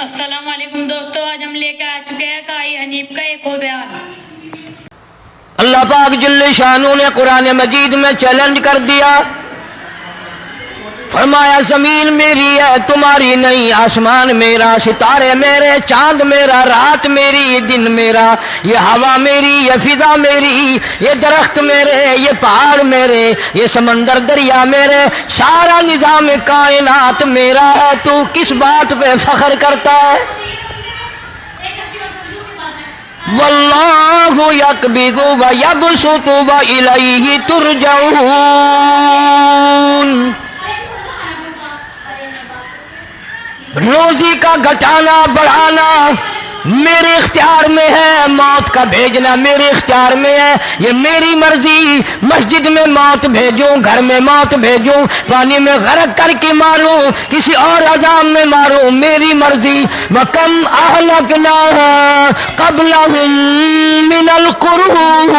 السلام علیکم دوستو، آج ہم لے کے آ چکے ہیں قائی حنیف کا ایک اور بیان۔ اللہ پاک جل شانہ نے قرآن مجید میں چیلنج کر دیا، فرمایا زمین میری ہے تمہاری نہیں، آسمان میرا، ستارے میرے، چاند میرا، رات میری، یہ دن میرا، یہ ہوا میری، یہ فضا میری، یہ درخت میرے، یہ پہاڑ میرے، یہ سمندر دریا میرے، سارا نظام کائنات میرا ہے، تو کس بات پہ فخر کرتا ہے؟ واللہ یقبض ویبسط والیہ ترجعون۔ روزی کا گھٹانا بڑھانا میرے اختیار میں ہے، موت کا بھیجنا میرے اختیار میں ہے، یہ میری مرضی۔ مسجد میں موت بھیجوں، گھر میں موت بھیجوں، پانی میں غرق کر کے ماروں، کسی اور عذاب میں ماروں، میری مرضی۔ وَكَمْ أَهْلَكْنَا قَبْلَهُمْ مِنَ الْقُرُونِ،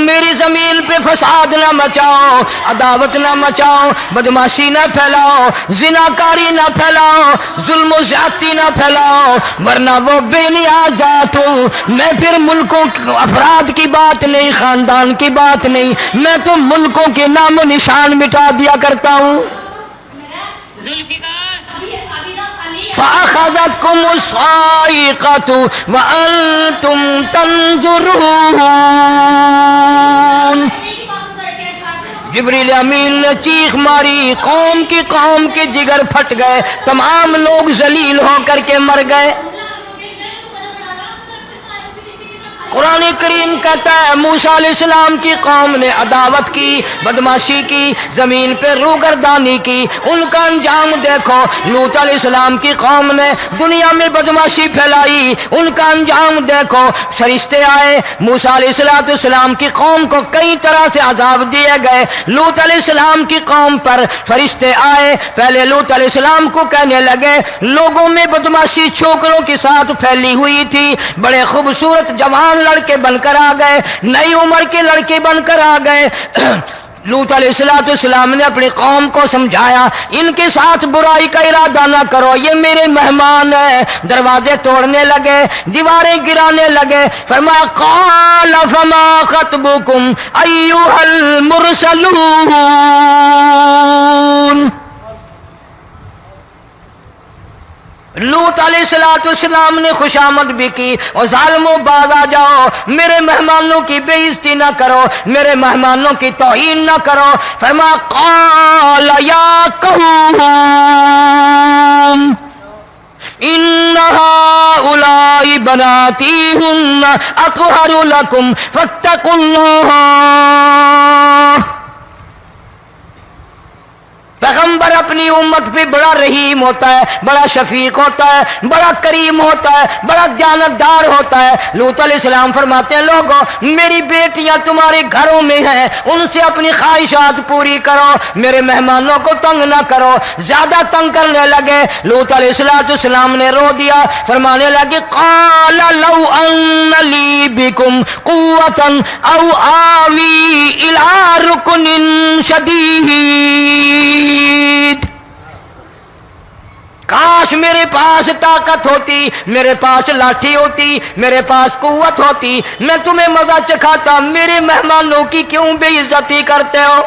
میری زمین پہ فساد نہ مچاؤ، عداوت نہ مچاؤ، بدماشی نہ پھیلاؤ، زناکاری نہ پھیلاؤ، ظلم و زیادتی نہ پھیلاؤ، ورنہ وہ بے نیاز ذات ہوں۔ میں پھر ملکوں افراد کی بات نہیں، خاندان کی بات نہیں، میں تو ملکوں کے نام و نشان مٹا دیا کرتا ہوں۔ فَأَخَذَتْكُمُ الصَّاعِقَةُ وَأَنْتُمْ تَنْظُرُونَ۔ جبریل امین نے چیخ ماری، قوم کے جگر پھٹ گئے، تمام لوگ ذلیل ہو کر کے مر گئے۔ قرآن کریم کہتا ہے موسیٰ علیہ السلام کی قوم نے عداوت کی، بدماشی کی، زمین پہ روگردانی کی، ان کا انجام دیکھو۔ لوط علیہ السلام کی قوم نے دنیا میں بدماشی پھیلائی، ان کا انجام دیکھو۔ فرشتے آئے، موسیٰ علیہ السلام کی قوم کو کئی طرح سے عذاب دیے گئے۔ لوط علیہ السلام کی قوم پر فرشتے آئے، پہلے لوط علیہ السلام کو کہنے لگے، لوگوں میں بدماشی چھوکروں کے ساتھ پھیلی ہوئی تھی، بڑے خوبصورت جوان لڑکے بن کر آ گئے، نئی عمر کے لڑکے بن کر آ گئے۔ لوط علیہ السلام نے اپنی قوم کو سمجھایا، ان کے ساتھ برائی کا ارادہ نہ کرو، یہ میرے مہمان ہیں۔ دروازے توڑنے لگے، دیواریں گرانے لگے، فرمایا قال فما خطبکم ایھا المرسلون۔ لوط علیہ السلام نے خوشامد بھی کی، اور ظالموں باز آ جاؤ، میرے مہمانوں کی بے عزتی نہ کرو، میرے مہمانوں کی توہین نہ کرو۔ فرمایا قال یا قوم ان هؤلاء بناتی ہن اطہر لکم فاتقوا اللہ۔ پیغمبر اپنی امت پہ بڑا رحیم ہوتا ہے، بڑا شفیق ہوتا ہے، بڑا کریم ہوتا ہے، بڑا دیانتدار ہوتا ہے۔ لوط علیہ السلام فرماتے ہیں لوگوں میری بیٹیاں تمہارے گھروں میں ہیں، ان سے اپنی خواہشات پوری کرو، میرے مہمانوں کو تنگ نہ کرو۔ زیادہ تنگ کرنے لگے، لوط علیہ السلام نے رو دیا، فرمانے لگے قال لو ان لی بکم قوۃ او آوی الی رکن شدید، کاش میرے پاس طاقت ہوتی، میرے پاس لاٹھی ہوتی، میرے پاس قوت ہوتی، میں تمہیں مزہ چکھاتا، میرے مہمانوں کی کیوں بے عزتی کرتے ہو؟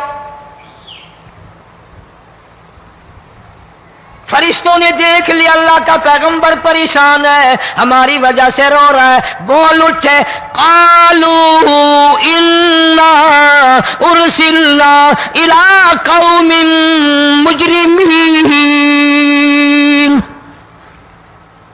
فرشتوں نے دیکھ لیا اللہ کا پیغمبر پریشان ہے، ہماری وجہ سے رو رہا ہے، بول اٹھے قالوا انا ارسلنا الی قوم مجرمین۔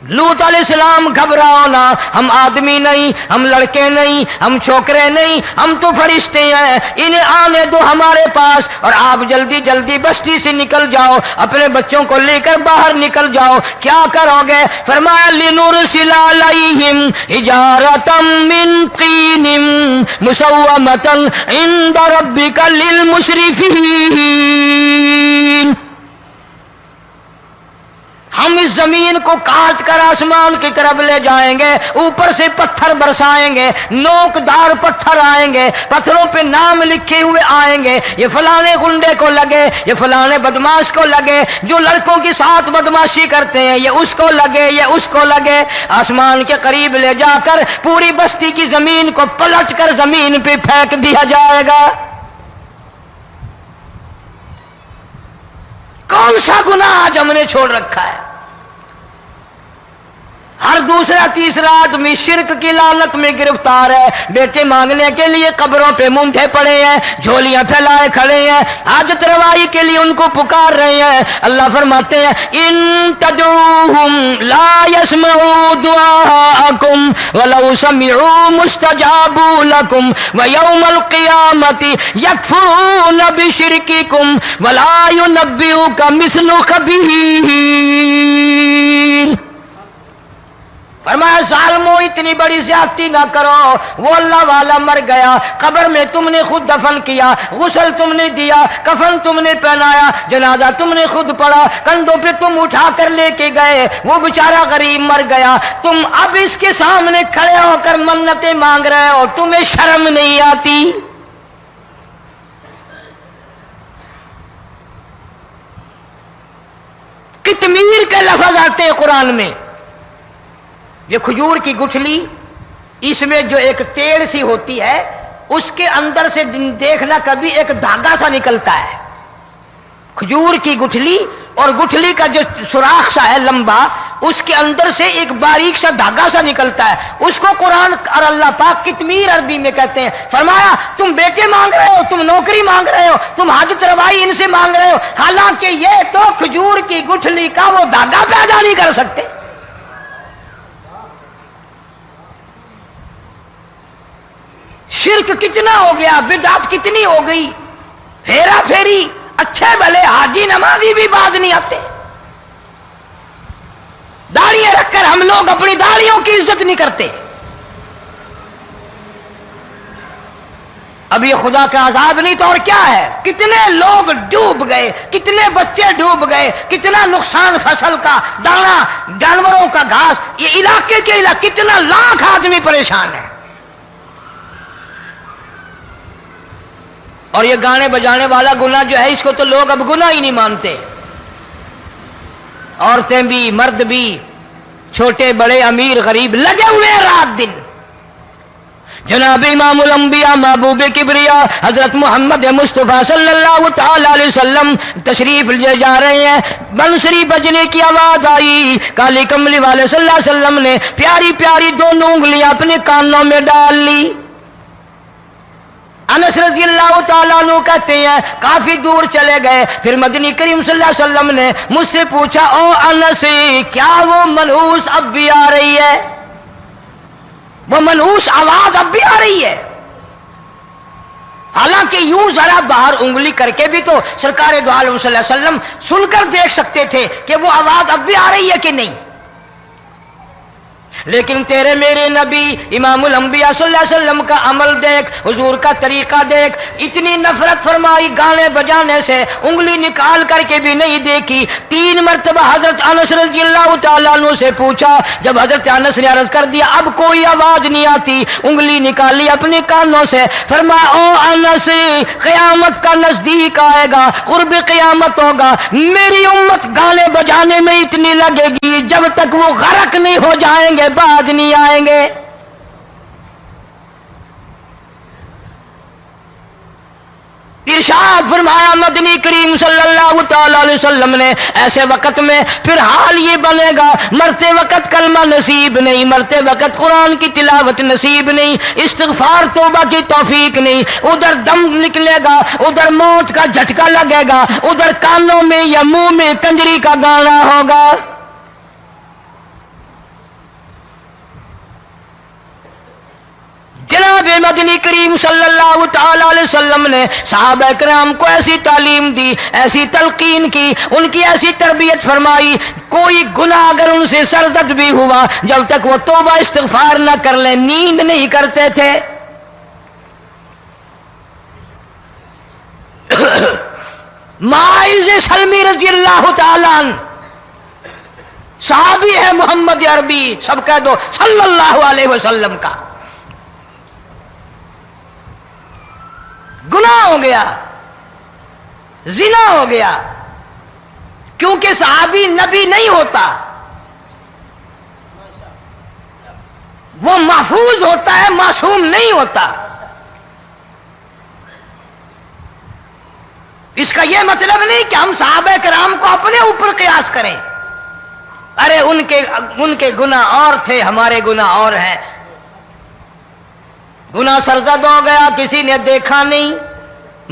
لوط علیہ السلام گھبراؤ نہ، ہم آدمی نہیں، ہم لڑکے نہیں، ہم چھوکرے نہیں، ہم تو فرشتے ہیں، انہیں آنے دو ہمارے پاس، اور آپ جلدی جلدی بستی سے نکل جاؤ، اپنے بچوں کو لے کر باہر نکل جاؤ۔ کیا کرو گے؟ فرمایا لنرسل علیہم حجارۃ من طین مسومۃ عند ربک للمسرفین۔ ہم اس زمین کو کاٹ کر آسمان کی طرف لے جائیں گے، اوپر سے پتھر برسائیں گے، نوکدار پتھر آئیں گے، پتھروں پہ نام لکھے ہوئے آئیں گے، یہ فلانے گنڈے کو لگے، یہ فلانے بدماش کو لگے، جو لڑکوں کے ساتھ بدماشی کرتے ہیں یہ اس کو لگے، یہ اس کو لگے۔ آسمان کے قریب لے جا کر پوری بستی کی زمین کو پلٹ کر زمین پہ پھینک دیا جائے گا۔ کون سا گناہ آج ہم نے چھوڑ رکھا ہے؟ ہر دوسرا تیسرا آدمی شرک کی لعنت میں گرفتار ہے، بیٹے مانگنے کے لیے قبروں پہ مونڈھے پڑے ہیں، جھولیاں پھیلائے کھڑے ہیں، حاجت روائی کے لیے ان کو پکار رہے ہیں۔ اللہ فرماتے ہیں ان تدعوہم لا يسمعوا دعاءکم ولو سمعوا مستجابوا لکم ویوم القیامت یکفرون بشرککم ولا ینبئک مثل خبیر۔ فرمایا ظالمو اتنی بڑی زیادتی نہ کرو، وہ اللہ والا مر گیا، قبر میں تم نے خود دفن کیا، غسل تم نے دیا، کفن تم نے پہنایا، جنازہ تم نے خود پڑھا، کندھوں پہ تم اٹھا کر لے کے گئے، وہ بیچارہ غریب مر گیا، تم اب اس کے سامنے کھڑے ہو کر منتیں مانگ رہے ہو، تمہیں شرم نہیں آتی؟ کتمیر کے لفظ آتے ہیں قرآن میں۔ یہ کھجور کی گٹھلی، اس میں جو ایک تیل سی ہوتی ہے، اس کے اندر سے دیکھنا کبھی ایک دھاگا سا نکلتا ہے۔ کھجور کی گٹھلی اور گٹھلی کا جو سوراخ سا ہے لمبا، اس کے اندر سے ایک باریک سا دھاگا سا نکلتا ہے، اس کو قرآن اور اللہ پاک کتمیر عربی میں کہتے ہیں۔ فرمایا تم بیٹے مانگ رہے ہو، تم نوکری مانگ رہے ہو، تم حاجت روائی ان سے مانگ رہے ہو، حالانکہ یہ تو کھجور کی گٹھلی کا وہ دھاگا پیدا نہیں کر سکتے۔ شرک کتنا ہو گیا، بدعت کتنی ہو گئی، ہیرا پھیری، اچھے بھلے حاجی نمازی بھی باز نہیں آتے۔ داڑیاں رکھ کر ہم لوگ اپنی داڑیوں کی عزت نہیں کرتے۔ اب یہ خدا کا عذاب نہیں تو اور کیا ہے؟ کتنے لوگ ڈوب گئے، کتنے بچے ڈوب گئے، کتنا نقصان فصل کا، دانا، جانوروں کا گھاس، یہ علاقے کے علاقے کتنا لاکھ آدمی پریشان ہے۔ اور یہ گانے بجانے والا گناہ جو ہے، اس کو تو لوگ اب گناہ ہی نہیں مانتے۔ عورتیں بھی، مرد بھی، چھوٹے بڑے، امیر غریب لگے ہوئے ہیں رات دن۔ جناب امام الانبیاء محبوب کبریا حضرت محمد مصطفیٰ صلی اللہ تعالی علیہ وسلم تشریف لے جا رہے ہیں، بنسری بجنے کی آواز آئی، کالی کملی والے صلی اللہ علیہ وسلم نے پیاری پیاری دونوں انگلیاں اپنے کانوں میں ڈال لی۔ انس رضی اللہ تعالیٰ عنہ کہتے ہیں کافی دور چلے گئے، پھر مدنی کریم صلی اللہ علیہ وسلم نے مجھ سے پوچھا او انس، کیا وہ منحوس اب بھی آ رہی ہے؟ وہ منحوس آواز اب بھی آ رہی ہے؟ حالانکہ یوں ذرا باہر انگلی کر کے بھی تو سرکار دو عالم صلی اللہ علیہ وسلم سن کر دیکھ سکتے تھے کہ وہ آواز اب بھی آ رہی ہے کہ نہیں، لیکن تیرے میرے نبی امام الانبیاء صلی اللہ علیہ وسلم کا عمل دیکھ، حضور کا طریقہ دیکھ، اتنی نفرت فرمائی گانے بجانے سے، انگلی نکال کر کے بھی نہیں دیکھی۔ 3 مرتبہ حضرت انس رضی اللہ تعالیٰ عنہ سے پوچھا، جب حضرت انس نے عرض کر دیا اب کوئی آواز نہیں آتی، انگلی نکالی اپنے کانوں سے، فرمایا او انس، قیامت کا نزدیک آئے گا، قرب قیامت ہوگا، میری امت گانے بجانے میں اتنی لگے گی جب تک وہ غرق نہیں ہو جائیں گے بعد نہیں آئیں گے۔ ارشاد فرمایا مدنی کریم صلی اللہ تعالی علیہ وسلم نے ایسے وقت میں پھر حال یہ بنے گا، مرتے وقت کلمہ نصیب نہیں، مرتے وقت قرآن کی تلاوت نصیب نہیں، استغفار توبہ کی توفیق نہیں، ادھر دم نکلے گا، ادھر موت کا جھٹکا لگے گا، ادھر کانوں میں یا منہ میں کنجری کا گانا ہوگا۔ جناب مدنی کریم صلی اللہ تعالی علیہ وسلم نے صحابہ کرام کو ایسی تعلیم دی، ایسی تلقین کی، ان کی ایسی تربیت فرمائی، کوئی گناہ اگر ان سے سرزد بھی ہوا جب تک وہ توبہ استغفار نہ کر لیں نیند نہیں کرتے تھے۔ معاذ سلمی رضی اللہ تعالی عنہ صحابی ہے محمد عربی، سب کہہ دو صلی اللہ علیہ وسلم کا، گناہ ہو گیا، زنا ہو گیا، کیونکہ صحابی نبی نہیں ہوتا، وہ محفوظ ہوتا ہے، معصوم نہیں ہوتا۔ اس کا یہ مطلب نہیں کہ ہم صحابہ کرام کو اپنے اوپر قیاس کریں، ارے ان کے گناہ اور تھے، ہمارے گناہ اور ہیں۔ گناہ سرزد ہو گیا، کسی نے دیکھا نہیں،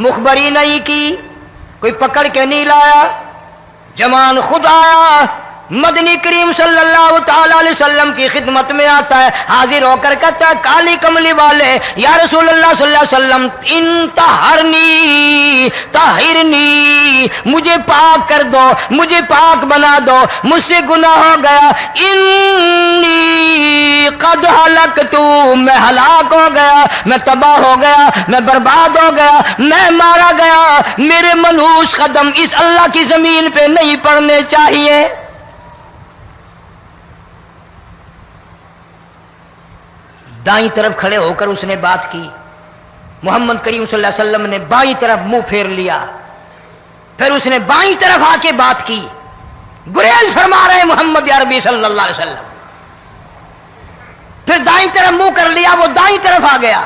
مخبری نہیں کی، کوئی پکڑ کے نہیں لایا، جمان خود آیا، مدنی کریم صلی اللہ تعالی علیہ وسلم کی خدمت میں آتا ہے، حاضر ہو کر کہتا ہے کالی کملی والے یا رسول اللہ صلی اللہ علیہ وسلم انتہرنی طہرنی، مجھے پاک کر دو، مجھے پاک بنا دو، مجھ سے گناہ ہو گیا، انی قد ہلکت، میں ہلاک ہو گیا، میں تباہ ہو گیا، میں برباد ہو گیا، میں مارا گیا، میرے منحوس قدم اس اللہ کی زمین پہ نہیں پڑنے چاہیے۔ دائیں طرف کھڑے ہو کر اس نے بات کی، محمد کریم صلی اللہ علیہ وسلم نے بائیں طرف منہ پھیر لیا، پھر اس نے بائیں طرف آ کے بات کی، گریز فرما رہے محمد عربی صلی اللہ علیہ وسلم، پھر دائیں طرف منہ کر لیا، وہ دائیں طرف آ گیا۔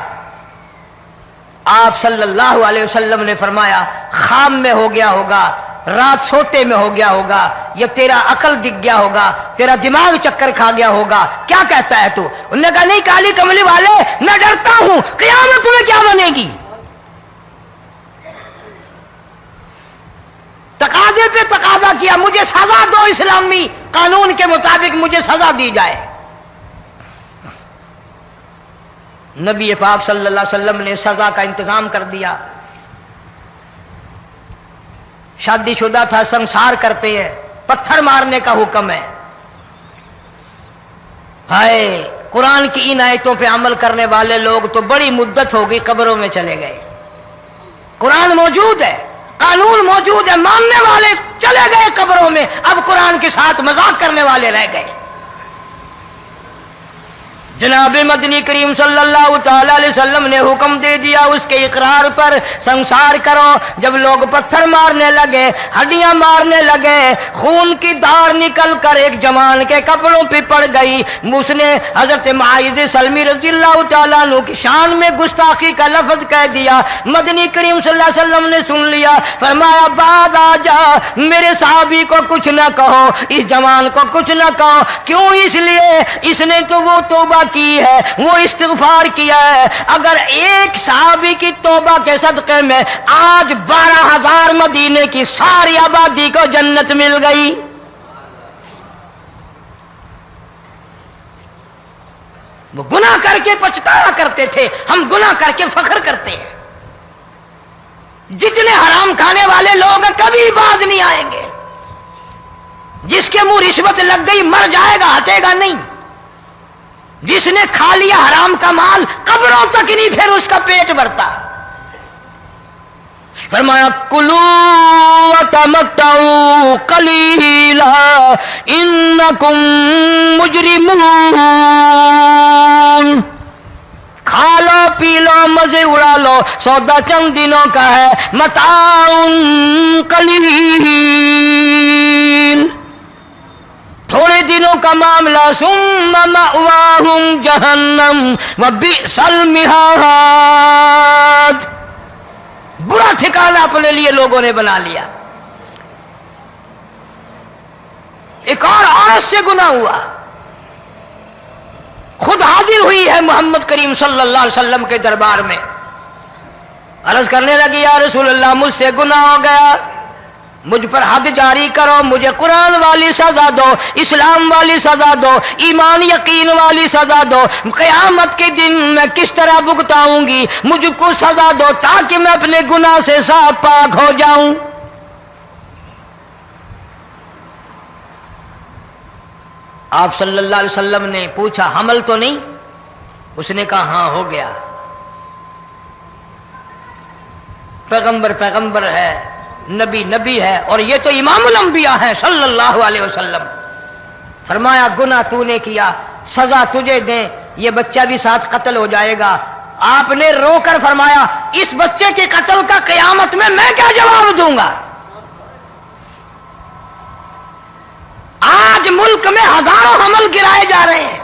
آپ صلی اللہ علیہ وسلم نے فرمایا خواب میں ہو گیا ہوگا، رات سوتے میں ہو گیا ہوگا، یا تیرا عقل دکھ گیا ہوگا، تیرا دماغ چکر کھا گیا ہوگا، کیا کہتا ہے تو؟ انہوں نے کہا نہیں کالی کملی والے، میں ڈرتا ہوں قیامت میں کیا بنے گی۔ تقاضے پہ تقاضا کیا، مجھے سزا دو، اسلامی قانون کے مطابق مجھے سزا دی جائے۔ نبی پاک صلی اللہ علیہ وسلم نے سزا کا انتظام کر دیا۔ شادی شدہ تھا، سنسار کرتے ہیں، پتھر مارنے کا حکم ہے۔ ہائے، قرآن کی ان آیتوں پہ عمل کرنے والے لوگ تو بڑی مدت ہو گئی قبروں میں چلے گئے۔ قرآن موجود ہے، قانون موجود ہے، ماننے والے چلے گئے قبروں میں، اب قرآن کے ساتھ مذاق کرنے والے رہ گئے۔ جناب مدنی کریم صلی اللہ تعالی علیہ وسلم نے حکم دے دیا اس کے اقرار پر سنسار کرو۔ جب لوگ پتھر مارنے لگے، ہڈیاں مارنے لگے، خون کی دھار نکل کر ایک جوان کے کپڑوں پہ پڑ گئی، اس نے حضرت معاذ سلمی رضی اللہ تعالیٰ عنہ کی شان میں گستاخی کا لفظ کہہ دیا۔ مدنی کریم صلی اللہ علیہ وسلم نے سن لیا، فرمایا بعد آ جا، میرے صحابی کو کچھ نہ کہو، اس جوان کو کچھ نہ کہو۔ کیوں؟ اس لیے اس نے تو وہ توبہ کی ہے، وہ استغفار کیا ہے۔ اگر ایک صحابی کی توبہ کے صدقے میں آج 12,000 مدینے کی ساری آبادی کو جنت مل گئی۔ وہ گناہ کر کے پچھتایا کرتے تھے، ہم گناہ کر کے فخر کرتے ہیں۔ جتنے حرام کھانے والے لوگ کبھی باز نہیں آئیں گے۔ جس کے منہ رشوت لگ گئی مر جائے گا، ہٹے گا نہیں۔ جس نے کھا لیا حرام کا مال قبروں تک نہیں پھر اس کا پیٹ بھرتا۔ فرمایا کلو وتمتعوا قلیلا انکم مجرمون، کھا لو پی لو مزے اڑا لو، سودا چند دنوں کا ہے، متاع قلیل، تھوڑے دنوں کا معاملہ، ثم مأواہم جہنم وبئس المہاد، برا ٹھکانہ اپنے لیے لوگوں نے بنا لیا۔ ایک اور عورت سے گناہ ہوا، خود حاضر ہوئی ہے محمد کریم صلی اللہ علیہ وسلم کے دربار میں، عرض کرنے لگی یا رسول اللہ مجھ سے گناہ ہو گیا، مجھ پر حد جاری کرو، مجھے قرآن والی سزا دو، اسلام والی سزا دو، ایمان یقین والی سزا دو، قیامت کے دن میں کس طرح بھگتاؤں گی، مجھ کو سزا دو تاکہ میں اپنے گناہ سے صاف پاک ہو جاؤں۔ آپ صلی اللہ علیہ وسلم نے پوچھا حمل تو نہیں؟ اس نے کہا ہاں ہو گیا۔ پیغمبر ہے، نبی ہے، اور یہ تو امام الانبیاء ہے صلی اللہ علیہ وسلم۔ فرمایا گناہ تو نے کیا، سزا تجھے دیں، یہ بچہ بھی ساتھ قتل ہو جائے گا۔ آپ نے رو کر فرمایا اس بچے کے قتل کا قیامت میں کیا جواب دوں گا؟ آج ملک میں ہزاروں حمل گرائے جا رہے ہیں،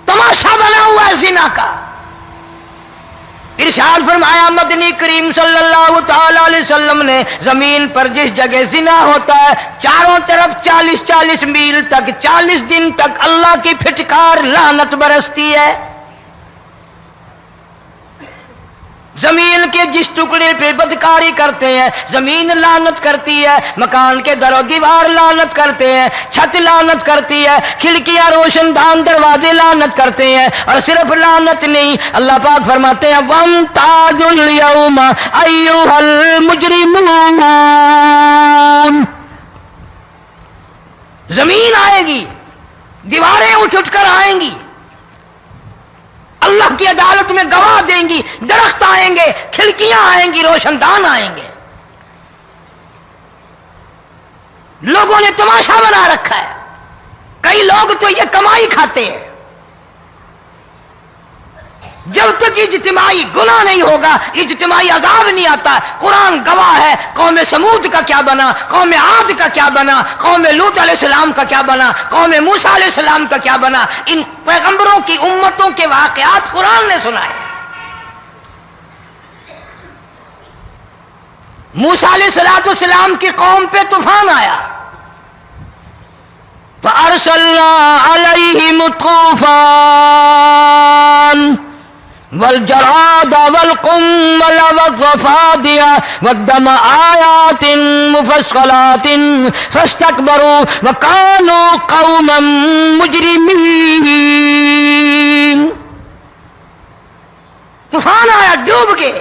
تماشا بنا ہوا ہے زنا کا۔ ارشاد فرمایا مدنی کریم صلی اللہ تعالی علیہ وسلم نے زمین پر جس جگہ زنا ہوتا ہے چاروں طرف 40 میل تک 40 دن تک اللہ کی پھٹکار لعنت برستی ہے۔ زمین کے جس ٹکڑے پہ بدکاری کرتے ہیں زمین لعنت کرتی ہے، مکان کے در و دیوار لعنت کرتے ہیں، چھت لعنت کرتی ہے، کھڑکیاں روشن دان دروازے لعنت کرتے ہیں، اور صرف لعنت نہیں، اللہ پاک فرماتے ہیں وَامْتَازُوا الْيَوْمَ أَيُّهَا الْمُجْرِمُونَ۔ زمین آئے گی، دیواریں اٹھ کر آئیں گی، اللہ کی عدالت میں گواہ دیں گی، درخت آئیں گے، کھڑکیاں آئیں گی، روشن دان آئیں گے۔ لوگوں نے تماشا بنا رکھا ہے، کئی لوگ تو یہ کمائی کھاتے ہیں۔ جب تک اجتماعی گناہ نہیں ہوگا اجتماعی عذاب نہیں آتا۔ قرآن گواہ ہے، قوم سمود کا کیا بنا، قوم عاد کا کیا بنا، قوم لوط علیہ السلام کا کیا بنا، قوم موسیٰ علیہ السلام کا کیا بنا۔ ان پیغمبروں کی امتوں کے واقعات قرآن نے سنائے۔ موسیٰ علیہ السلام کی قوم پہ طوفان آیا، فَأَرْسَلْنَا عَلَيْهِمُ الطُّوفَانَ والجراد والقمل والضفادع والدم آيات مفصلات فاستكبروا وكانوا قوما مجرمين۔ طوفان آیا، ڈوب گئے،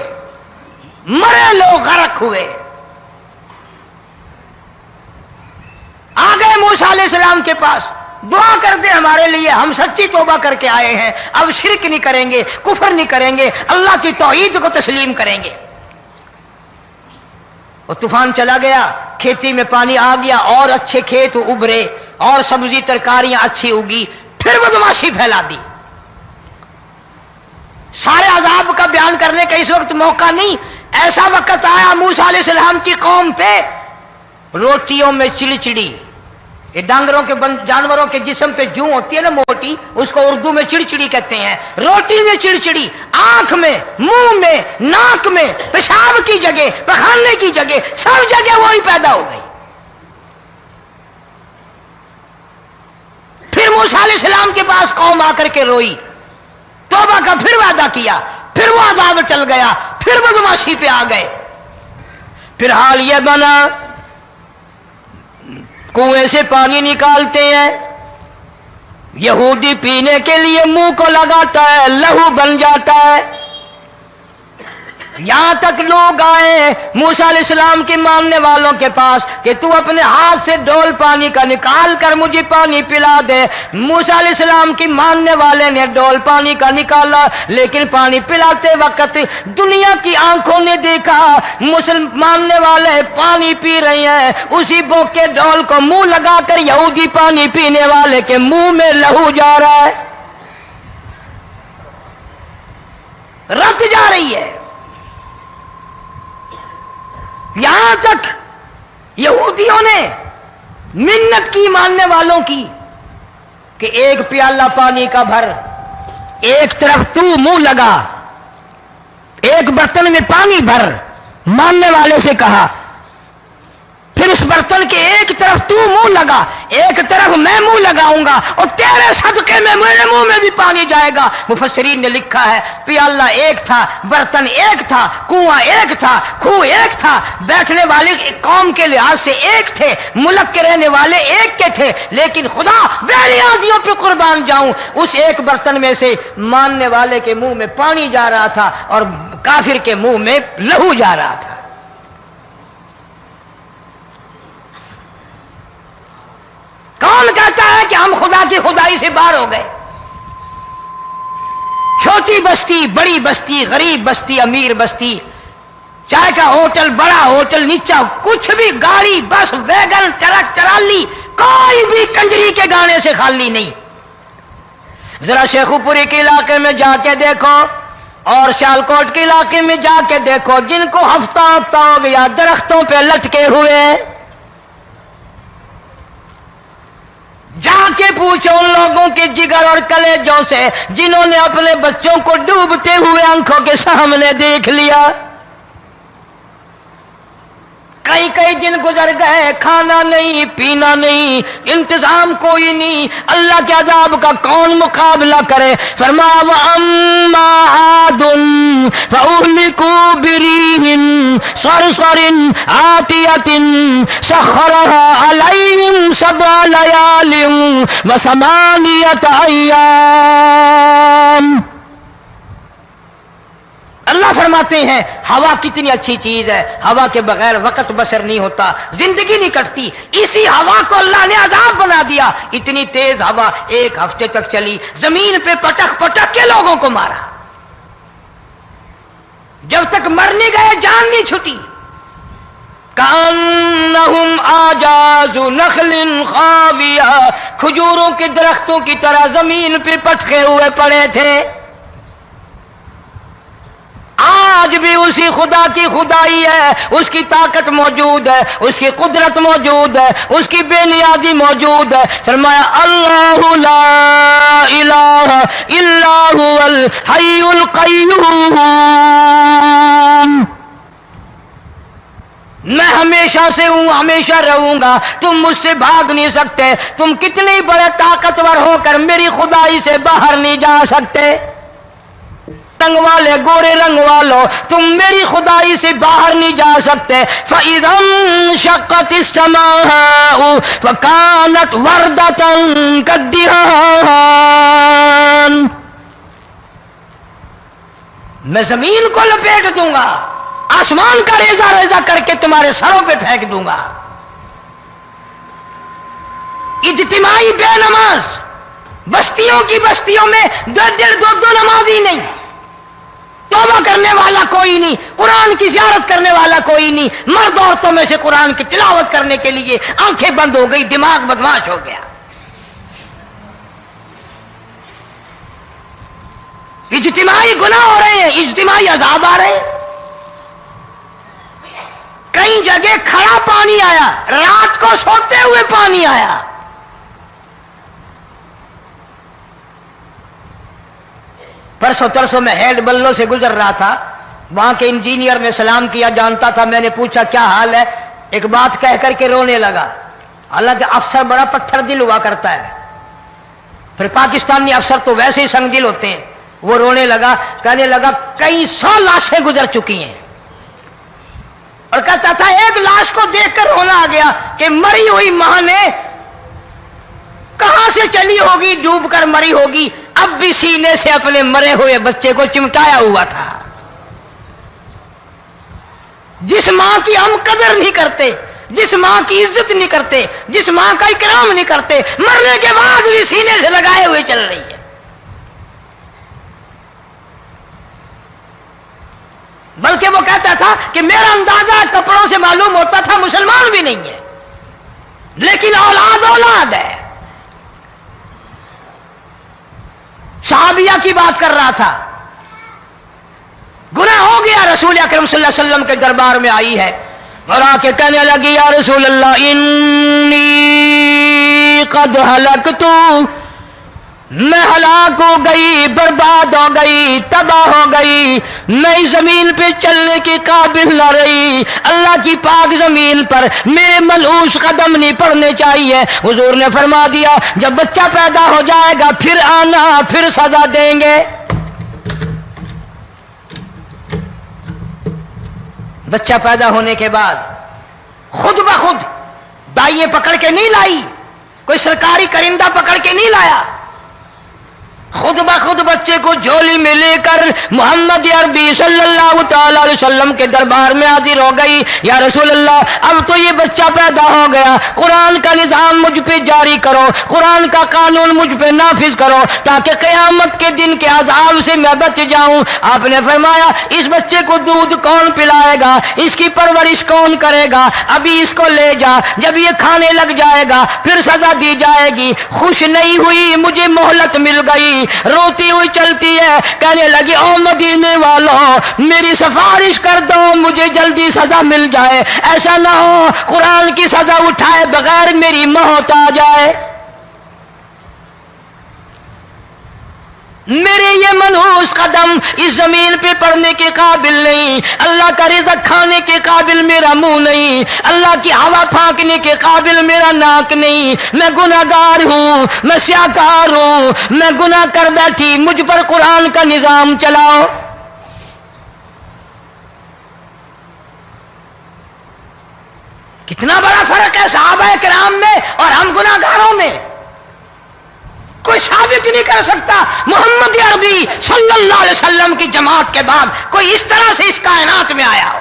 مرے لوگ، غرق ہوئے۔ آ گئے موسیٰ علیہ السلام کے پاس، دعا کر دے ہمارے لیے، ہم سچی توبہ کر کے آئے ہیں، اب شرک نہیں کریں گے، کفر نہیں کریں گے، اللہ کی توحید کو تسلیم کریں گے۔ وہ طوفان چلا گیا، کھیتی میں پانی آ گیا، اور اچھے کھیت ابھرے، اور سبزی ترکاریاں اچھی اگی، پھر بدماشی پھیلا دی۔ سارے عذاب کا بیان کرنے کا اس وقت موقع نہیں، ایسا وقت آیا موسیٰ علیہ السلام کی قوم پہ روٹیوں میں چڑچڑی، یہ ڈانگروں کے جانوروں کے جسم پہ جوں ہوتی ہے نا موٹی، اس کو اردو میں چڑچڑی کہتے ہیں۔ روٹی میں چڑچڑی، آنکھ میں، منہ میں، ناک میں، پیشاب کی جگہ، پخانے کی جگہ، سب جگہ وہی پیدا ہو گئی۔ پھر موسیٰ علیہ السلام کے پاس قوم آ کر کے روئی، توبہ کا پھر وعدہ کیا، پھر وہ عذاب ٹل گیا، پھر بدماشی پہ آ گئے۔ پھر حال یہ بنا کنویں سے پانی نکالتے ہیں، یہودی پینے کے لیے منہ کو لگاتا ہے، لہو بن جاتا ہے۔ یہاں تک لوگ آئے موسیٰ علیہ السلام کے ماننے والوں کے پاس کہ تو اپنے ہاتھ سے ڈول پانی کا نکال کر مجھے پانی پلا دے۔ موسیٰ علیہ السلام کی ماننے والے نے ڈول پانی کا نکالا، لیکن پانی پلاتے وقت دنیا کی آنکھوں نے دیکھا ماننے والے پانی پی رہے ہیں، اسی بوک کے ڈول کو منہ لگا کر یہودی پانی پینے والے کے منہ میں لہو جا رہا ہے، رت جا رہی ہے۔ یہاں تک یہودیوں نے منت کی ماننے والوں کی کہ ایک پیالہ پانی کا بھر، ایک طرف تو منہ لگا، ایک برتن میں پانی بھر، ماننے والے سے کہا، پھر اس برتن کے ایک طرف تو منہ لگا، ایک طرف میں منہ لگاؤں گا، اور تیرے صدقے میں میرے منہ میں بھی پانی جائے گا۔ مفسرین نے لکھا ہے پیالہ ایک تھا، برتن ایک تھا، کنواں ایک تھا، کھوہ ایک تھا، بیٹھنے والے قوم کے لحاظ سے ایک تھے، ملک کے رہنے والے ایک کے تھے، لیکن خدا بے نیازیوں پہ قربان جاؤں، اس ایک برتن میں سے ماننے والے کے منہ میں پانی جا رہا تھا اور کافر کے منہ میں لہو جا رہا تھا۔ کون کہتا ہے کہ ہم خدا کی خدائی سے باہر ہو گئے؟ چھوٹی بستی، بڑی بستی، غریب بستی، امیر بستی، چائے کا ہوٹل، بڑا ہوٹل، نیچا، کچھ بھی، گاڑی، بس، ویگن، ٹرک، ٹرالی، کوئی بھی کنجری کے گانے سے خالی نہیں. ذرا شیخو پوری کے علاقے میں جا کے دیکھو اور سیالکوٹ کے علاقے میں جا کے دیکھو جن کو ہفتہ ہفتہ ہو گیا درختوں پہ لٹکے ہوئے، جا کے پوچھو ان لوگوں کے جگر اور کلیجوں سے جنہوں نے اپنے بچوں کو ڈوبتے ہوئے آنکھوں کے سامنے دیکھ لیا. کئی کئی دن گزر گئے، کھانا نہیں، پینا نہیں، انتظام کوئی نہیں، اللہ کے عذاب کا کون مقابلہ کرے؟ فرمایا وَأَمَّا عَادٌ فَأُهْلِكُوا بِرِيحٍ صَرْصَرٍ عَاتِيَةٍ سَخَّرَهَا عَلَيْهِمْ 7 لَيَالٍ و8 أَيَّامٍ. اللہ فرماتے ہیں ہوا کتنی اچھی چیز ہے، ہوا کے بغیر وقت بسر نہیں ہوتا، زندگی نہیں کٹتی. اسی ہوا کو اللہ نے عذاب بنا دیا. اتنی تیز ہوا 1 ہفتے تک چلی، زمین پہ پٹک پٹک کے لوگوں کو مارا، جب تک مر نہیں گئے جان نہیں چھٹی. کأنہم اعجاز نخل خاویہ، کھجوروں کے درختوں کی طرح زمین پہ پٹکے ہوئے پڑے تھے. آج بھی اسی خدا کی خدائی ہے، اس کی طاقت موجود ہے، اس کی قدرت موجود ہے، اس کی بے نیازی موجود ہے. فرمایا اللہ لا الہ الا هو الحی القیوم. میں ہمیشہ سے ہوں، ہمیشہ رہوں گا، تم مجھ سے بھاگ نہیں سکتے. تم کتنے بڑے طاقتور ہو کر میری خدائی سے باہر نہیں جا سکتے. رنگ والے، گورے رنگ والو، تم میری خدائی سے باہر نہیں جا سکتے. فَإِذَا انشَقَّتِ السَّمَاءُ فَكَانَتْ وَرْدَةً كَالدِّهَانِ. میں زمین کو لپیٹ دوں گا، آسمان کا ریزہ ریزہ کر کے تمہارے سروں پہ پھینک دوں گا. اجتماعی بے نماز، بستیوں کی بستیوں میں 2 نمازی نہیں، توبہ کرنے والا کوئی نہیں، قرآن کی زیارت کرنے والا کوئی نہیں. مرد عورتوں میں سے قرآن کی تلاوت کرنے کے لیے آنکھیں بند ہو گئی، دماغ بدماش ہو گیا. اجتماعی گناہ ہو رہے ہیں، اجتماعی عذاب آ رہے ہیں. کئی جگہ کھڑا پانی آیا، رات کو سوتے ہوئے پانی آیا. پرسوں ترسوں میں ہیڈ بلوں سے گزر رہا تھا، وہاں کے انجینئر نے سلام کیا، جانتا تھا. میں نے پوچھا کیا حال ہے؟ ایک بات کہہ کر کے رونے لگا. حالانکہ افسر بڑا پتھر دل ہوا کرتا ہے، پھر پاکستانی افسر تو ویسے ہی سنگ دل ہوتے ہیں. وہ رونے لگا، کہنے لگا کئی 100 لاشیں گزر چکی ہیں، اور کہتا تھا ایک لاش کو دیکھ کر رونا آ گیا کہ مری ہوئی ماں نے کہاں سے چلی ہوگی، ڈوب کر مری ہوگی، اب بھی سینے سے اپنے مرے ہوئے بچے کو چمٹایا ہوا تھا. جس ماں کی ہم قدر نہیں کرتے، جس ماں کی عزت نہیں کرتے، جس ماں کا اکرام نہیں کرتے، مرنے کے بعد بھی سینے سے لگائے ہوئے چل رہی ہے. بلکہ وہ کہتا تھا کہ میرا اندازہ کپڑوں سے معلوم ہوتا تھا مسلمان بھی نہیں ہے، لیکن اولاد اولاد ہے. صحابیہ کی بات کر رہا تھا، گناہ ہو گیا، رسول اکرم صلی اللہ علیہ وسلم کے دربار میں آئی ہے اور آ کے کہنے لگی یا رسول اللہ انی قد ہلکت، میں ہلاک ہو گئی، برباد ہو گئی، تباہ ہو گئی، میں اس زمین پہ چلنے کے قابل نہ رہی. اللہ کی پاک زمین پر میرے ملعوس قدم نہیں پڑنے چاہیے. حضور نے فرما دیا جب بچہ پیدا ہو جائے گا پھر آنا، پھر سزا دیں گے. بچہ پیدا ہونے کے بعد خود بخود دائیں پکڑ کے نہیں لائی، کوئی سرکاری کرندہ پکڑ کے نہیں لایا. خود بخود بچے کو جھولی میں لے کر محمد عربی صلی اللہ تعالی علیہ وسلم کے دربار میں حاضر ہو گئی. یا رسول اللہ اب تو یہ بچہ پیدا ہو گیا, قرآن کا نظام مجھ پہ جاری کرو, قرآن کا قانون مجھ پہ نافذ کرو تاکہ قیامت کے دن کے عذاب سے میں بچ جاؤں. آپ نے فرمایا اس بچے کو دودھ کون پلائے گا, اس کی پرورش کون کرے گا, ابھی اس کو لے جا, جب یہ کھانے لگ جائے گا پھر سزا دی جائے گی. خوش نہیں ہوئی, مجھے مہلت مل گئی, روتی ہوئی چلتی ہے, کہنے لگی او مدینے والوں میری سفارش کر دو, مجھے جلدی سزا مل جائے, ایسا نہ ہو قرآن کی سزا اٹھائے بغیر میری موت آ جائے. میرے یہ منحوس قدم اس زمین پہ پڑنے کے قابل نہیں, اللہ کا رزق کھانے کے قابل میرا منہ نہیں, اللہ کی ہوا پھانکنے کے قابل میرا ناک نہیں, میں گناہگار ہوں, میں سیاکار ہوں, میں گناہ کر بیٹھی, مجھ پر قرآن کا نظام چلاؤ. کتنا بڑا فرق ہے صحابہ کرام میں اور ہم گناہگاروں میں. کوئی ثابت نہیں کر سکتا محمد عربی صلی اللہ علیہ وسلم کی جماعت کے بعد کوئی اس طرح سے اس کائنات میں آیا ہو.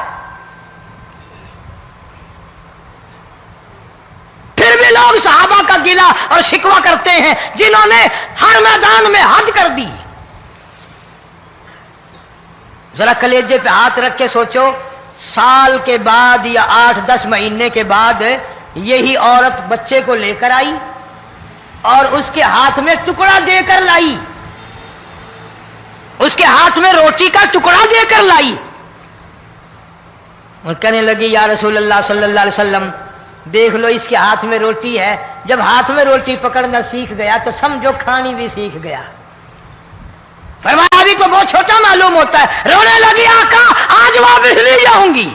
پھر بھی لوگ صحابہ کا گلہ اور شکوہ کرتے ہیں جنہوں نے ہر میدان میں حد کر دی. ذرا کلیجے پہ ہاتھ رکھ کے سوچو, سال کے بعد یا 8-10 مہینے کے بعد یہی عورت بچے کو لے کر آئی اور اس کے ہاتھ میں ٹکڑا دے کر لائی, اس کے ہاتھ میں روٹی کا ٹکڑا دے کر لائی اور کہنے لگی یا رسول اللہ صلی اللہ علیہ وسلم دیکھ لو اس کے ہاتھ میں روٹی ہے, جب ہاتھ میں روٹی پکڑنا سیکھ گیا تو سمجھو کھانی بھی سیکھ گیا. فرمایا ابھی تو بہت چھوٹا معلوم ہوتا ہے. رونے لگی آقا آج واپس لے جاؤں گی.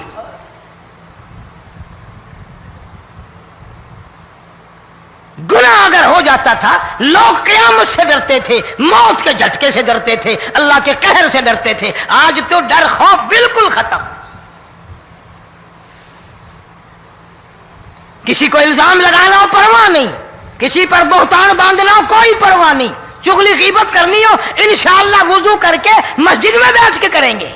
گناہ اگر ہو جاتا تھا لوگ قیامت سے ڈرتے تھے, موت کے جھٹکے سے ڈرتے تھے, اللہ کے قہر سے ڈرتے تھے. آج تو ڈر خوف بالکل ختم. کسی کو الزام لگانا ہو پرواہ نہیں, کسی پر بہتان باندھنا ہو کوئی پرواہ نہیں, چغلی غیبت کرنی ہو انشاءاللہ وضو کر کے مسجد میں بیٹھ کے کریں گے.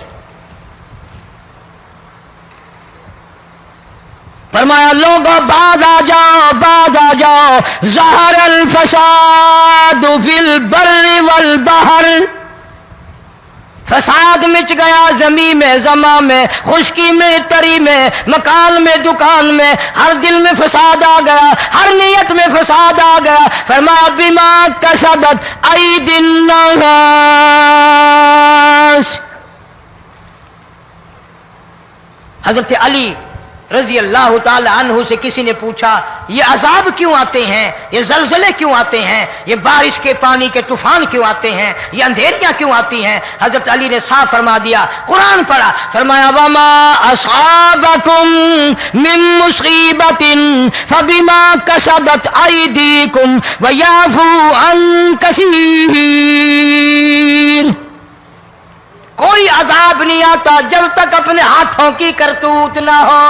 فرمایا لوگوں بعد آ جاؤ ظہر الفساد فی البر والبحر. فساد مچ گیا زمین میں, زماں میں, خشکی میں, تری میں, مکان میں, دکان میں, ہر دل میں فساد آ گیا, ہر نیت میں فساد آ گیا. فرمایا بما کسبت ایدی الناس. حضرت علی رضی اللہ تعالی عنہ سے کسی نے پوچھا یہ عذاب کیوں آتے ہیں, یہ زلزلے کیوں آتے ہیں, یہ بارش کے پانی کے طوفان کیوں آتے ہیں, یہ اندھیریاں کیوں آتی ہیں؟ حضرت علی نے صاف فرما دیا, قرآن پڑھا, فرمایا وما اصابکم من مصیبت فبما کسبت ایدیکم ویعفو عن کثیر. کوئی عذاب نہیں آتا جب تک اپنے ہاتھوں کی کرتوت نہ ہو.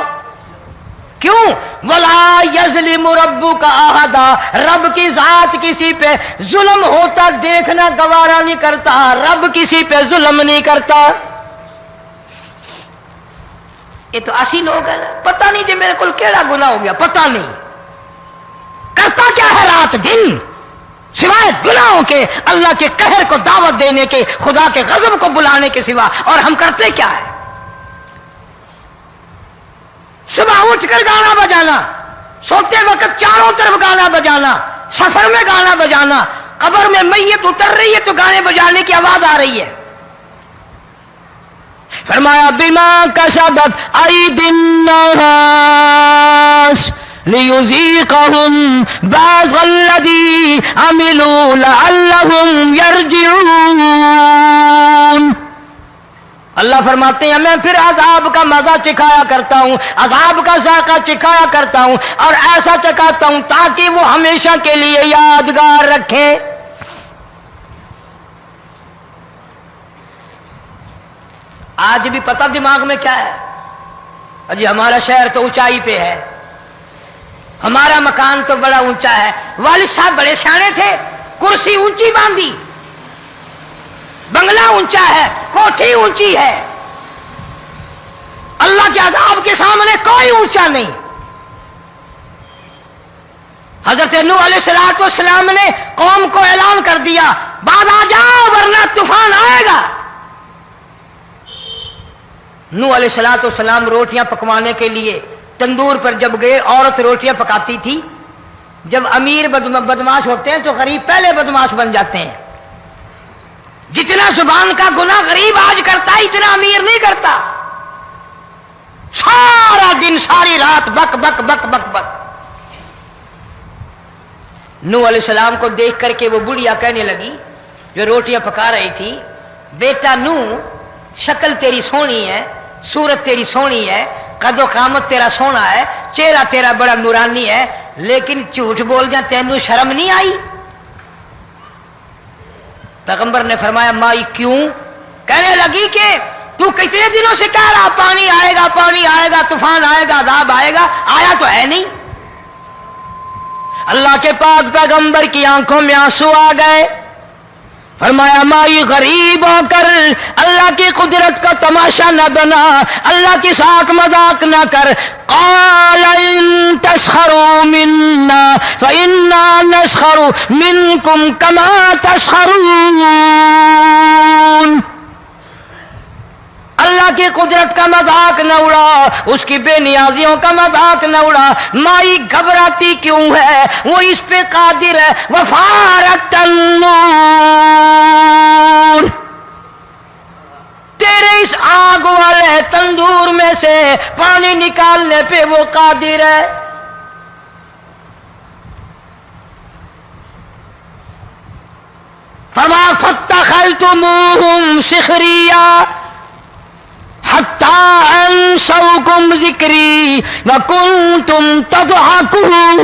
کیوں؟ ولا یظلم ربک احدا, رب کی ذات کسی پہ ظلم ہوتا دیکھنا گوارا نہیں کرتا, رب کسی پہ ظلم نہیں کرتا. یہ تو اسی لوگ ہیں, پتہ نہیں جی میرے کو کیڑا گناہ ہو گیا, پتہ نہیں کرتا کیا ہے رات دن سوائے گناہوں کے, اللہ کے قہر کو دعوت دینے کے, خدا کے غضب کو بلانے کے سوا. اور ہم کرتے کیا ہے؟ صبح اٹھ کر گانا بجانا, سوتے وقت چاروں طرف گانا بجانا, سفر میں گانا بجانا, قبر میں میت اتر رہی ہے تو گانے بجانے کی آواز آ رہی ہے. فرمایا بما کسبت ایدی الناس لیذیقہم بعض الذی عملوا لعلہم یرجعون. اللہ فرماتے ہیں میں پھر عذاب کا مزہ چکھایا کرتا ہوں, عذاب کا ذائقہ چکھایا کرتا ہوں, اور ایسا چکھاتا ہوں تاکہ وہ ہمیشہ کے لیے یادگار رکھے. آج بھی پتہ دماغ میں کیا ہے, اجی ہمارا شہر تو اونچائی پہ ہے, ہمارا مکان تو بڑا اونچا ہے. والد صاحب بڑے سیانے تھے, کرسی اونچی باندھی, بنگلہ اونچا ہے، کوٹھی اونچی ہے، اللہ کے عذاب کے سامنے کوئی اونچا نہیں۔ حضرت نوح علیہ السلام نے قوم کو اعلان کر دیا بعد آ جاؤ ورنہ طوفان آئے گا۔ نوح علیہ السلام روٹیاں پکوانے کے لیے تندور پر جب گئے، عورت روٹیاں پکاتی تھی۔ جب امیر بدماش ہوتے ہیں تو غریب پہلے بدماش بن جاتے ہیں۔ جتنا زبان کا گناہ غریب آج کرتا ہے اتنا امیر نہیں کرتا۔ سارا دن ساری رات بک بک بک بک بک۔ نوح علیہ السلام کو دیکھ کر کے وہ بڑھیا کہنے لگی جو روٹیاں پکا رہی تھی، بیٹا نوح، شکل تیری سونی ہے، صورت تیری سونی ہے، قد و قامت تیرا سونا ہے، چہرہ تیرا بڑا نورانی ہے، لیکن جھوٹ بول جا تینوں شرم نہیں آئی؟ پیغمبر نے فرمایا مائی کیوں؟ کہنے لگی کہ تو کتنے دنوں سے کہہ رہا پانی آئے گا، پانی آئے گا، طوفان آئے گا، عذاب آئے گا، آیا تو ہے نہیں۔ اللہ کے پاک پیغمبر کی آنکھوں میں آنسو آ گئے۔ فرمایا مائی غریب ہو کر اللہ کی قدرت کا تماشا نہ بنا، اللہ کی ساتھ مذاق نہ کر۔ قال ان تسخروا منا فإنا نسخر منكم كما تسخرون۔ اللہ کی قدرت کا مذاق نہ اڑا، اس کی بے نیازیوں کا مذاق نہ اڑا۔ مائی گھبراتی کیوں ہے؟ وہ اس پہ قادر ہے۔ وفارت النور، تیرے اس آگ والے تندور میں سے پانی نکالنے پہ وہ قادر ہے۔ فرمایا فاتخذتموہم سخریا حتی انسوکم ذکری وکنتم تضحکون۔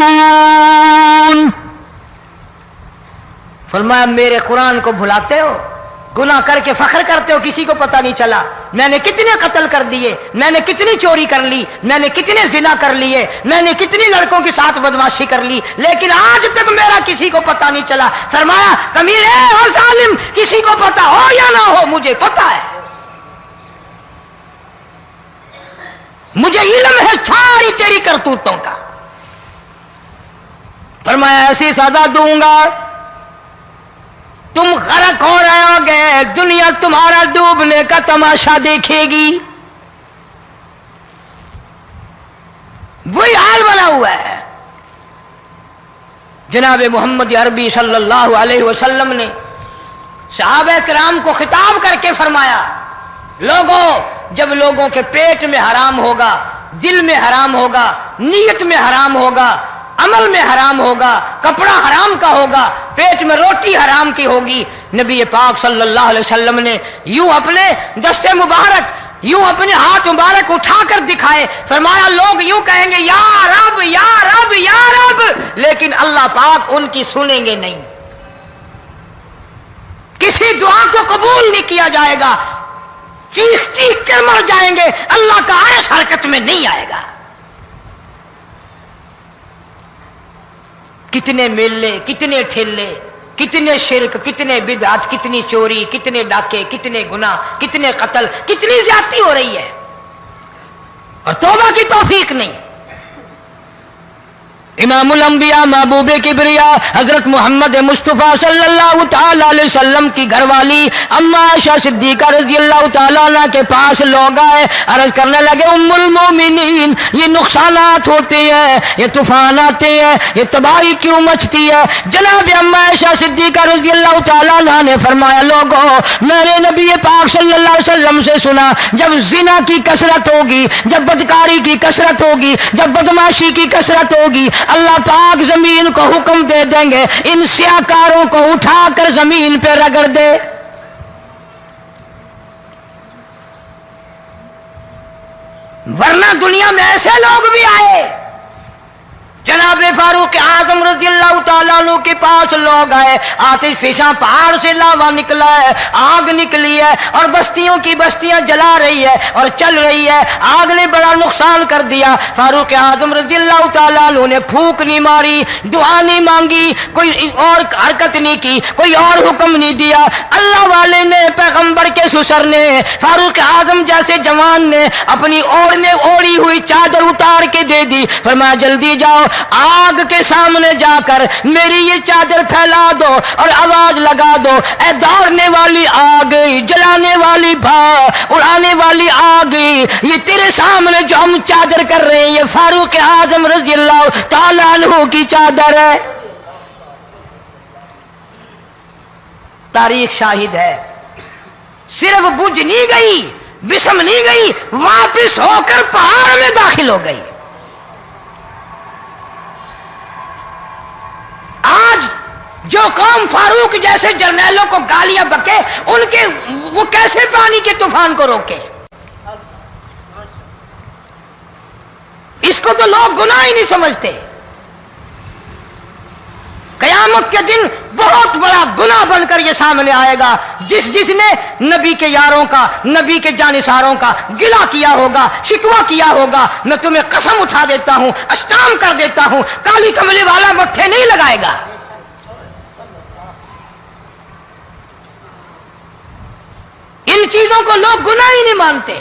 فرمایا میرے قرآن کو بھلاتے ہو، گناہ کر کے فخر کرتے ہو، کسی کو پتہ نہیں چلا میں نے کتنے قتل کر دیے، میں نے کتنی چوری کر لی، میں نے کتنے زنا کر لیے، میں نے کتنی لڑکوں کے ساتھ بدماشی کر لی، لیکن آج تک میرا کسی کو پتہ نہیں چلا۔ فرمایا کمینے اور ظالم، کسی کو پتہ ہو یا نہ ہو مجھے پتہ ہے، مجھے علم ہے ساری تیری کرتوتوں کا۔ فرمایا ایسی سزا دوں گا تم غرق ہو رہے ہو گے، دنیا تمہارا ڈوبنے کا تماشا دیکھے گی۔ وہی حال بنا ہوا ہے۔ جناب محمد عربی صلی اللہ علیہ وسلم نے صحابہ کرام کو خطاب کر کے فرمایا لوگوں، جب لوگوں کے پیٹ میں حرام ہوگا، دل میں حرام ہوگا، نیت میں حرام ہوگا، عمل میں حرام ہوگا، کپڑا حرام کا ہوگا، پیٹ میں روٹی حرام کی ہوگی، نبی پاک صلی اللہ علیہ وسلم نے یوں اپنے دست مبارک، یوں اپنے ہاتھ مبارک اٹھا کر دکھائے۔ فرمایا لوگ یوں کہیں گے یا رب یا رب یا رب، لیکن اللہ پاک ان کی سنیں گے نہیں، کسی دعا کو قبول نہیں کیا جائے گا، چیخ چیخ کر مر جائیں گے، اللہ کا عرش حرکت میں نہیں آئے گا۔ کتنے میلے، کتنے ٹھیلے، کتنے شرک، کتنے بدعت، کتنی چوری، کتنے ڈاکے، کتنے گناہ، کتنے قتل، کتنی زیادتی ہو رہی ہے اور توبہ کی توفیق نہیں۔ امام الانبیاء محبوب کبریا حضرت محمد مصطفیٰ صلی اللہ تعالی علیہ وسلم کی گھر والی اما عائشہ صدیقہ رضی اللہ تعالیٰ عنہ کے پاس لوگ آئے، عرض کرنے لگے ام المومنین یہ نقصانات ہوتے ہیں، یہ طوفان آتے ہیں، یہ تباہی کیوں مچتی ہے؟ جناب اما عائشہ صدیقہ رضی اللہ تعالیٰ عنہ نے فرمایا لوگوں، میں نے نبی پاک صلی اللہ علیہ وسلم سے سنا جب زنا کی کثرت ہوگی، جب بدکاری کی کثرت ہوگی، جب بدماشی کی کثرت ہوگی، اللہ پاک زمین کو حکم دے دیں گے ان سیاکاروں کو اٹھا کر زمین پہ رگڑ دے۔ ورنہ دنیا میں ایسے لوگ بھی آئے، جناب فاروق اعظم رضی اللہ تعالیٰ عنہ کے پاس لوگ آئے، آتش فشاں پہاڑ سے لاوا نکلا ہے، آگ نکلی ہے اور بستیوں کی بستیاں جلا رہی ہے اور چل رہی ہے، آگ نے بڑا نقصان کر دیا۔ فاروق اعظم رضی اللہ تعالیٰ عنہ نے پھونک نہیں ماری، دعا نہیں مانگی، کوئی اور حرکت نہیں کی، کوئی اور حکم نہیں دیا۔ اللہ والے نے، پیغمبر کے سسر نے، فاروق اعظم جیسے جوان نے اپنی اوڑھی ہوئی چادر اتار کے دے دی، فرمایا جلدی جاؤ، آگ کے سامنے جا کر میری یہ چادر پھیلا دو اور آواز لگا دو، اے دوڑنے والی آگ، جلانے والی اڑانے والی آگ، یہ تیرے سامنے جو ہم چادر کر رہے ہیں یہ فاروق اعظم رضی اللہ تعالیٰ عنہ کی چادر ہے۔ تاریخ شاہد ہے، صرف بجھ نہیں گئی، بسم نہیں گئی، واپس ہو کر پہاڑ میں داخل ہو گئی۔ آج جو قوم فاروق جیسے جرنیلوں کو گالیاں بکے، ان کے وہ کیسے پانی کے طوفان کو روکے؟ اس کو تو لوگ گناہ ہی نہیں سمجھتے۔ قیامت کے دن بہت بڑا گناہ بن کر یہ سامنے آئے گا، جس نے نبی کے یاروں کا، نبی کے جانثاروں کا گلہ کیا ہوگا، شکوہ کیا ہوگا، میں تمہیں قسم اٹھا دیتا ہوں، اشتام کر دیتا ہوں، کالی کملی والا مٹھے نہیں لگائے گا۔ ان چیزوں کو لوگ گناہ ہی نہیں مانتے۔